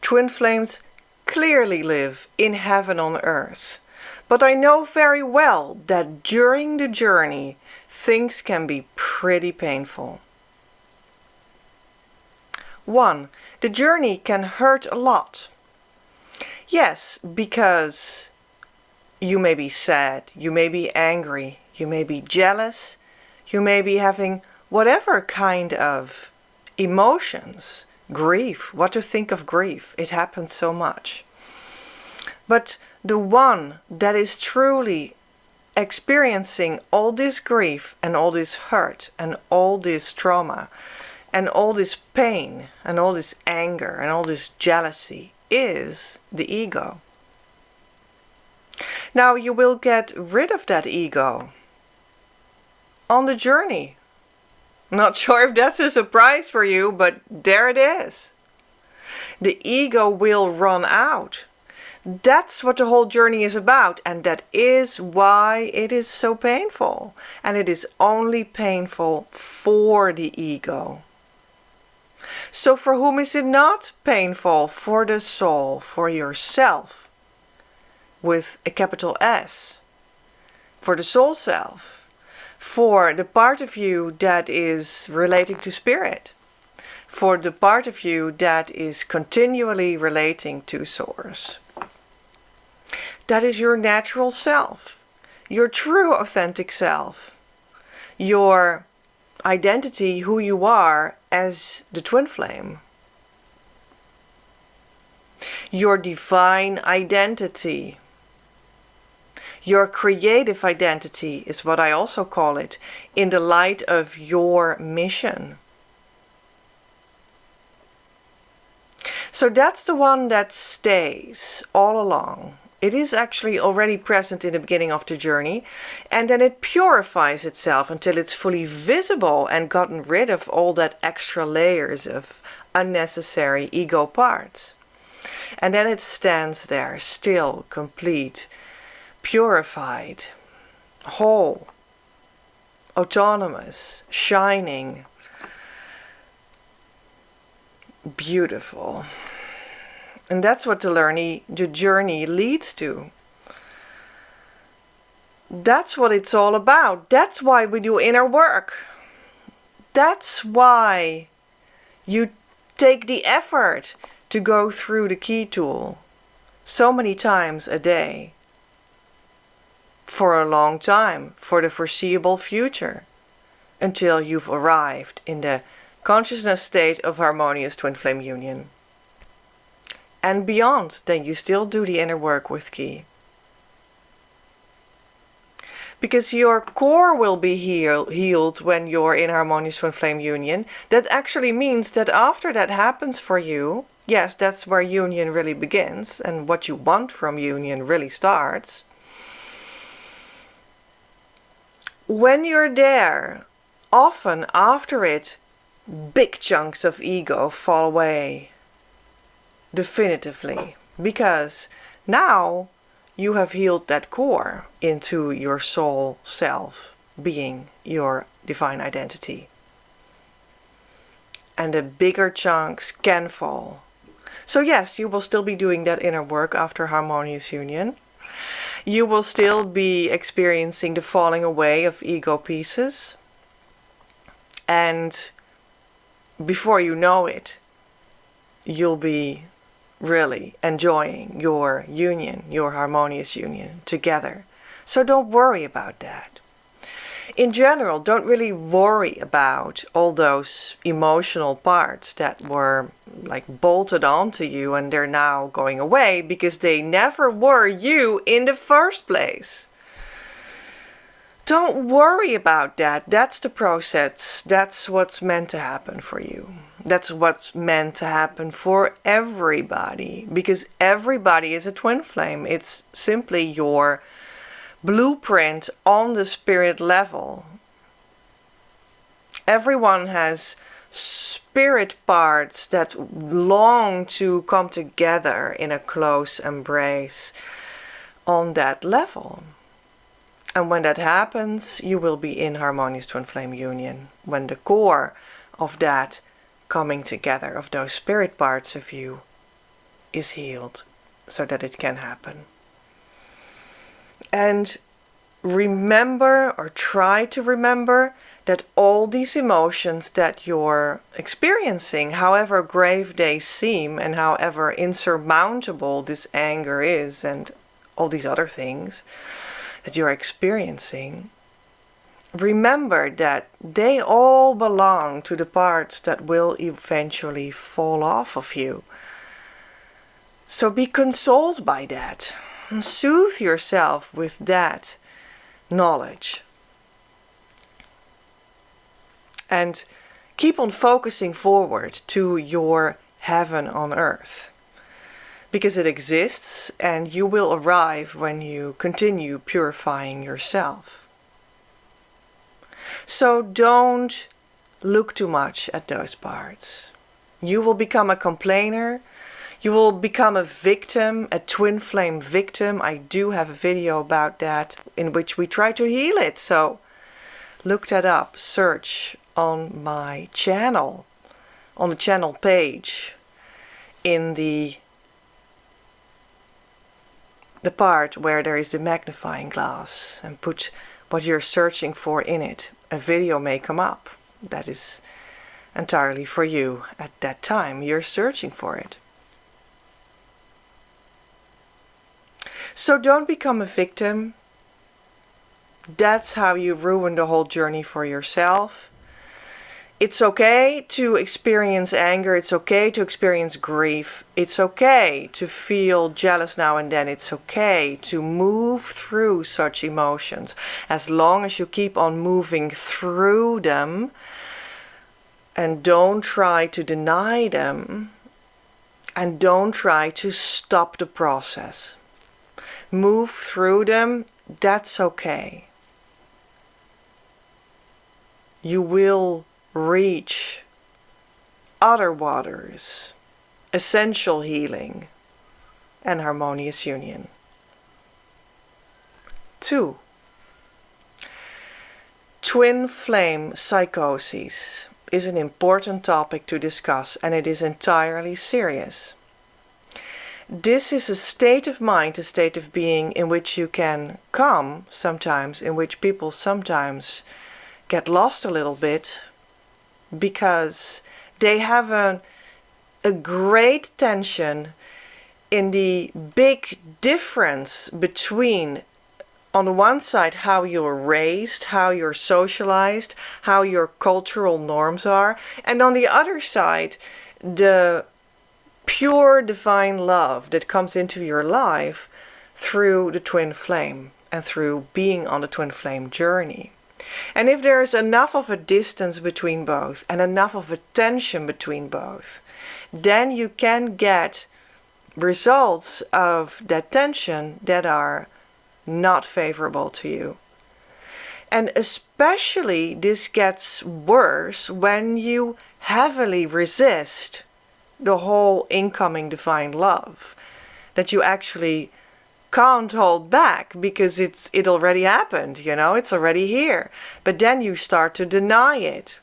Twin flames clearly live in heaven on earth. But I know very well that during the journey, things can be pretty painful. 1. The journey can hurt a lot. Yes, because you may be sad, you may be angry, you may be jealous, you may be having whatever kind of emotions, grief. What to think of grief? It happens so much. But the one that is truly experiencing all this grief and all this hurt and all this trauma and all this pain and all this anger and all this jealousy is the ego. Now you will get rid of that ego on the journey. Not sure if that's a surprise for you, but there it is. The ego will run out. That's what the whole journey is about, and that is why it is so painful. And it is only painful for the ego. So for whom is it not painful? For the soul, for yourself, with a capital S. For the soul self, for the part of you that is relating to spirit, for the part of you that is continually relating to source. That is your natural self, your true authentic self, your identity, who you are as the twin flame. Your divine identity, your creative identity is what I also call it, in the light of your mission. So that's the one that stays all along. It is actually already present in the beginning of the journey, and then it purifies itself until it's fully visible and gotten rid of all that extra layers of unnecessary ego parts. And then it stands there, still, complete, purified, whole, autonomous, shining, beautiful. And that's what the journey leads to. That's what it's all about. That's why we do inner work. That's why you take the effort to go through the key tool so many times a day. For a long time, for the foreseeable future, until you've arrived in the consciousness state of harmonious twin flame union. And beyond, then you still do the inner work with key. Because your core will be healed when you're in harmonious twin flame union. That actually means that after that happens for you, yes, that's where union really begins and what you want from union really starts. When you're there, often after it, big chunks of ego fall away. Definitively, because now you have healed that core into your soul self, being your divine identity. And the bigger chunks can fall. So yes, you will still be doing that inner work after harmonious union. You will still be experiencing the falling away of ego pieces. And before you know it, you'll be really enjoying your union, your harmonious union together. So don't worry about that. In general, don't really worry about all those emotional parts that were like bolted onto you and they're now going away because they never were you in the first place. Don't worry about that. That's the process. That's what's meant to happen for you. That's what's meant to happen for everybody, because everybody is a twin flame. It's simply your blueprint on the spirit level. Everyone has spirit parts that long to come together in a close embrace on that level. And when that happens, you will be in harmonious twin flame union, when the core of that coming together of those spirit parts of you is healed so that it can happen. And remember, or try to remember, that all these emotions that you're experiencing, however grave they seem and however insurmountable this anger is and all these other things that you're experiencing, remember that they all belong to the parts that will eventually fall off of you. So be consoled by that and soothe yourself with that knowledge. And keep on focusing forward to your heaven on earth, because it exists and you will arrive when you continue purifying yourself. So don't look too much at those parts. You will become a complainer. You will become a victim, a twin flame victim. I do have a video about that in which we try to heal it. So look that up, search on my channel, on the channel page, in the part where there is the magnifying glass, and put what you're searching for in it. A video may come up that is entirely for you at that time you're searching for it. So don't become a victim. That's how you ruin the whole journey for yourself. It's okay to experience anger. It's okay to experience grief. It's okay to feel jealous now and then. It's okay to move through such emotions, as long as you keep on moving through them and don't try to deny them and don't try to stop the process. Move through them. That's okay. You will reach other waters, essential healing, and harmonious union. 2. Twin flame psychosis is an important topic to discuss, and it is entirely serious. This is a state of mind, a state of being in which you can come sometimes, in which people sometimes get lost a little bit, because they have a great tension in the big difference between, on the one side, how you're raised, how you're socialized, how your cultural norms are, and on the other side, the pure divine love that comes into your life through the twin flame and through being on the twin flame journey. And if there is enough of a distance between both and enough of a tension between both, then you can get results of that tension that are not favorable to you. And especially this gets worse when you heavily resist the whole incoming divine love, that you actually can't hold back because it already happened, it's already here. But then you start to deny it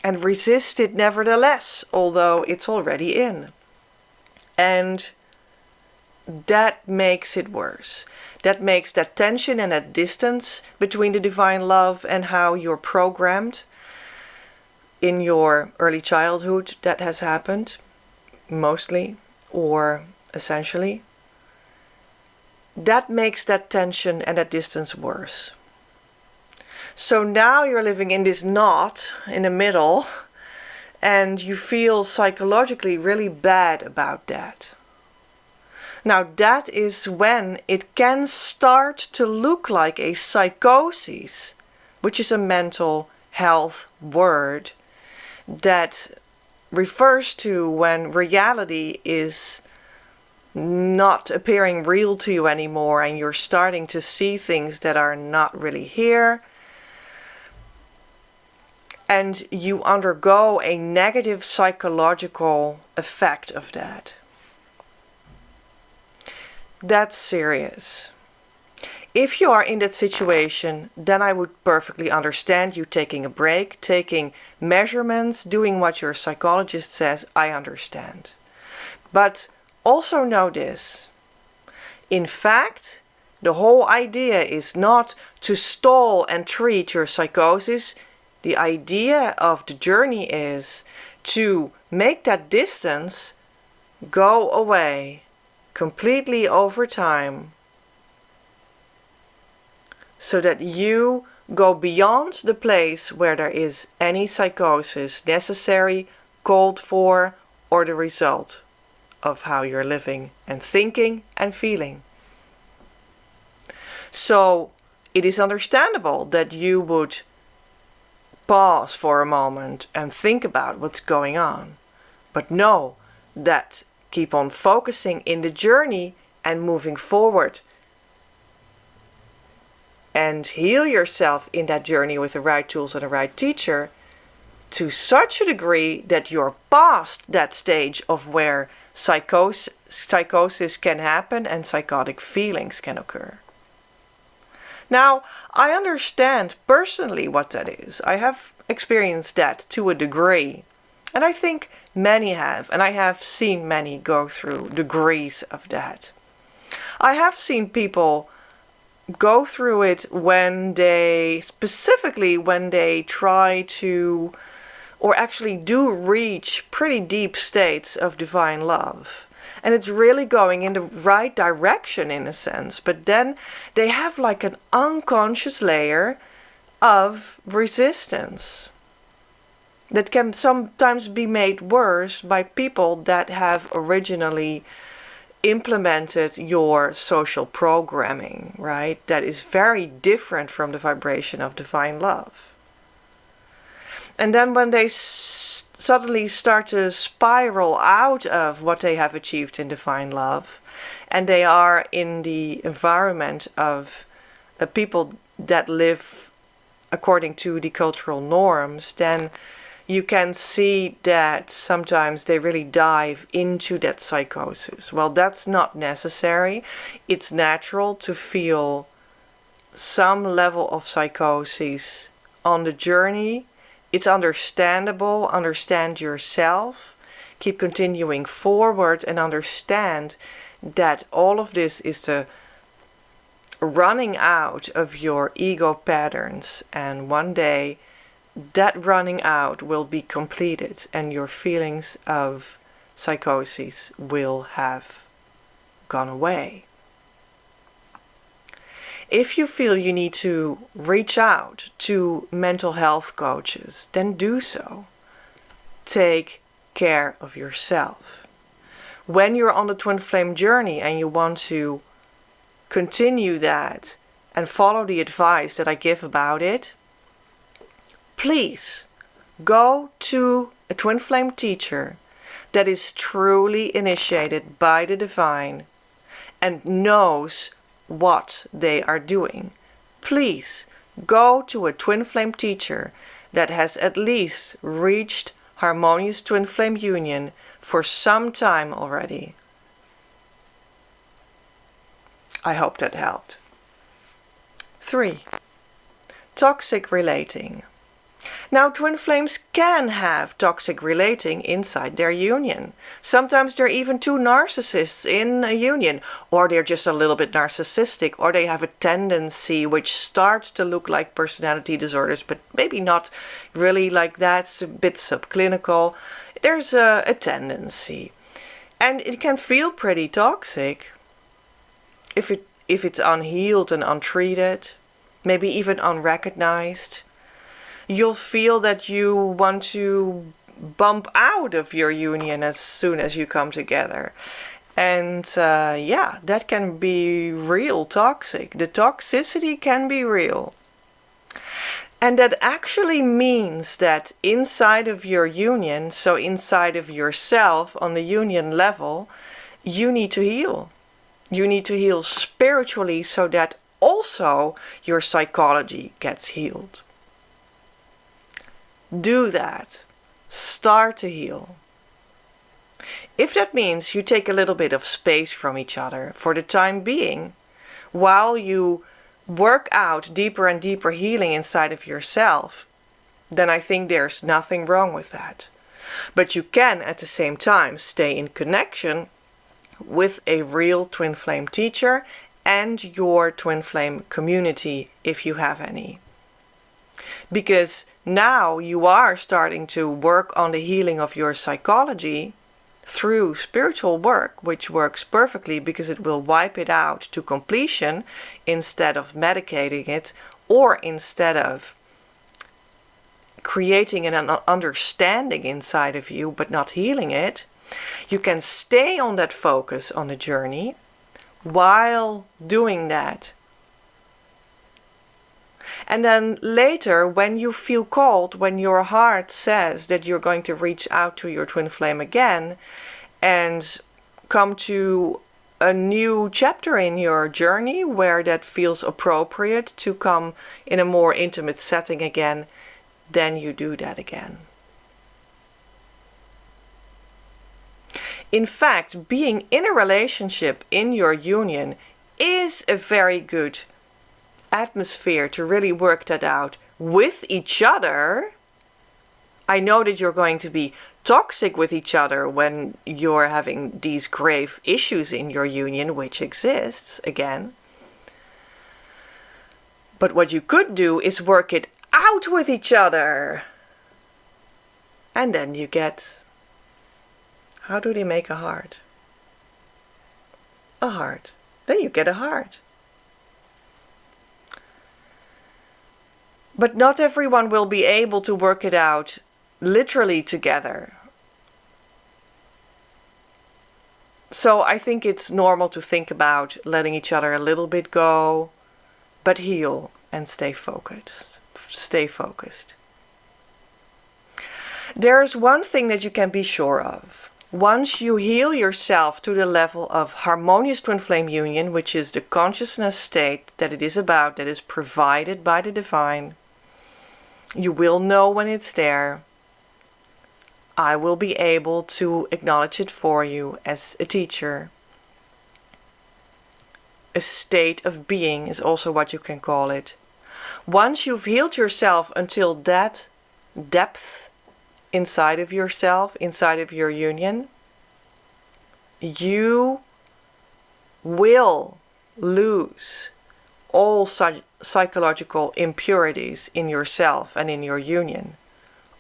and resist it nevertheless, although it's already in. And that makes it worse. That makes that tension and that distance between the divine love and how you're programmed in your early childhood that has happened, mostly or essentially. That makes that tension and that distance worse. So now you're living in this knot in the middle, and you feel psychologically really bad about that. Now that is when it can start to look like a psychosis, which is a mental health word that refers to when reality is not appearing real to you anymore and you're starting to see things that are not really here, and you undergo a negative psychological effect of that. That's serious. If you are in that situation, then I would perfectly understand you taking a break, taking measurements, doing what your psychologist says. I understand. But Also know this. In fact, the whole idea is not to stall and treat your psychosis. The idea of the journey is to make that distance go away completely over time, so that you go beyond the place where there is any psychosis necessary, called for, or the result of how you're living and thinking and feeling. So it is understandable that you would pause for a moment and think about what's going on. But know that keep on focusing in the journey and moving forward. And heal yourself in that journey with the right tools and the right teacher to such a degree that you're past that stage of where psychosis can happen and psychotic feelings can occur. Now, I understand personally what that is. I have experienced that to a degree. And I think many have. And I have seen many go through degrees of that. I have seen people go through it specifically when they try to, or actually do reach pretty deep states of divine love. And it's really going in the right direction in a sense. But then they have like an unconscious layer of resistance that can sometimes be made worse by people that have originally implemented your social programming, right? That is very different from the vibration of divine love. And then when they suddenly start to spiral out of what they have achieved in divine love, and they are in the environment of people that live according to the cultural norms, then you can see that sometimes they really dive into that psychosis. Well, that's not necessary. It's natural to feel some level of psychosis on the journey. It's understandable. Understand yourself. Keep continuing forward and understand that all of this is the running out of your ego patterns, and one day that running out will be completed and your feelings of psychosis will have gone away. If you feel you need to reach out to mental health coaches, then do so. Take care of yourself. When you're on the twin flame journey and you want to continue that and follow the advice that I give about it, please go to a twin flame teacher that is truly initiated by the divine and knows what they are doing. Please go to a twin flame teacher that has at least reached harmonious twin flame union for some time already. I hope that helped. 3. Toxic relating. Now, twin flames can have toxic relating inside their union. Sometimes they're even two narcissists in a union, or they're just a little bit narcissistic, or they have a tendency which starts to look like personality disorders, but maybe not really like that. It's a bit subclinical. There's a tendency. And it can feel pretty toxic if it's unhealed and untreated, maybe even unrecognized. You'll feel that you want to bump out of your union as soon as you come together. And that can be real toxic. The toxicity can be real. And that actually means that inside of your union, so inside of yourself on the union level, you need to heal. You need to heal spiritually so that also your psychology gets healed. Do that. Start to heal. If that means you take a little bit of space from each other for the time being, while you work out deeper and deeper healing inside of yourself, then I think there's nothing wrong with that. But you can at the same time stay in connection with a real twin flame teacher and your twin flame community if you have any. Because now you are starting to work on the healing of your psychology through spiritual work, which works perfectly because it will wipe it out to completion instead of medicating it, or instead of creating an understanding inside of you but not healing it. You can stay on that focus on the journey while doing that. And then later, when you feel called, when your heart says that you're going to reach out to your twin flame again and come to a new chapter in your journey where that feels appropriate to come in a more intimate setting again, then you do that again. In fact, being in a relationship in your union is a very good atmosphere to really work that out with each other. I know that you're going to be toxic with each other when you're having these grave issues in your union, which exists again. But what you could do is work it out with each other. And then you get, how do they make a heart? A heart. Then you get a heart. But not everyone will be able to work it out literally together. So I think it's normal to think about letting each other a little bit go, but heal and stay focused. Stay focused. There's one thing that you can be sure of. Once you heal yourself to the level of harmonious twin flame union, which is the consciousness state that it is about, that is provided by the divine, you will know when it's there. I will be able to acknowledge it for you as a teacher. A state of being is also what you can call it. Once you've healed yourself until that depth inside of yourself, inside of your union, you will lose all psychological impurities in yourself and in your union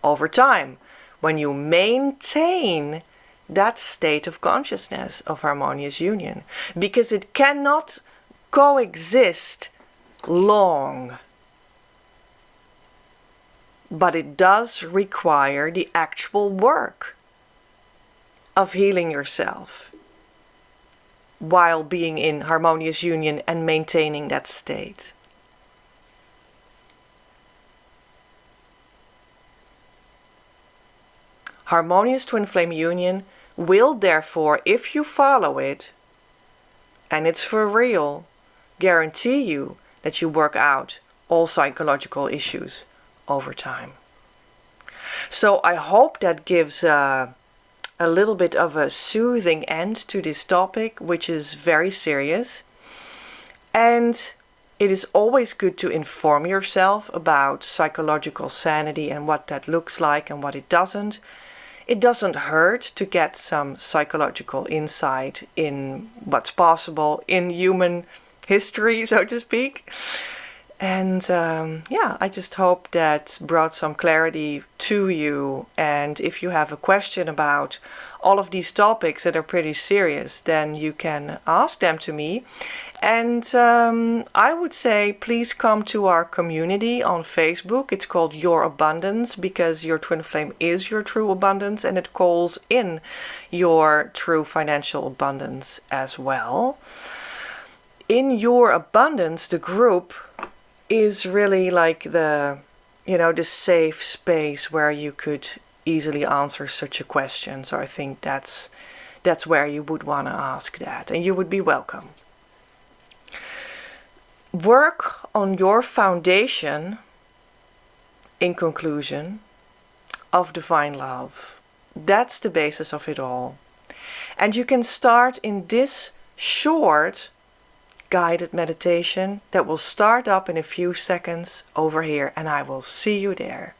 over time, when you maintain that state of consciousness of harmonious union, because it cannot coexist long. But it does require the actual work of healing yourself while being in harmonious union and maintaining that state. Harmonious twin flame union will therefore, if you follow it, and it's for real, guarantee you that you work out all psychological issues over time. So I hope that gives a little bit of a soothing end to this topic, which is very serious. And it is always good to inform yourself about psychological sanity and what that looks like and what it doesn't. It doesn't hurt to get some psychological insight in what's possible in human history, so to speak. And I just hope that brought some clarity to you. And if you have a question about all of these topics that are pretty serious, then you can ask them to me. And I would say please come to our community on Facebook. It's called Your Abundance, because your twin flame is your true abundance, and it calls in your true financial abundance as well. In Your Abundance, the group is really like the safe space where you could easily answer such a question. So I think that's where you would want to ask that, and you would be welcome. Work on your foundation, in conclusion, of divine love. That's the basis of it all. And you can start in this short guided meditation that will start up in a few seconds over here, and I will see you there.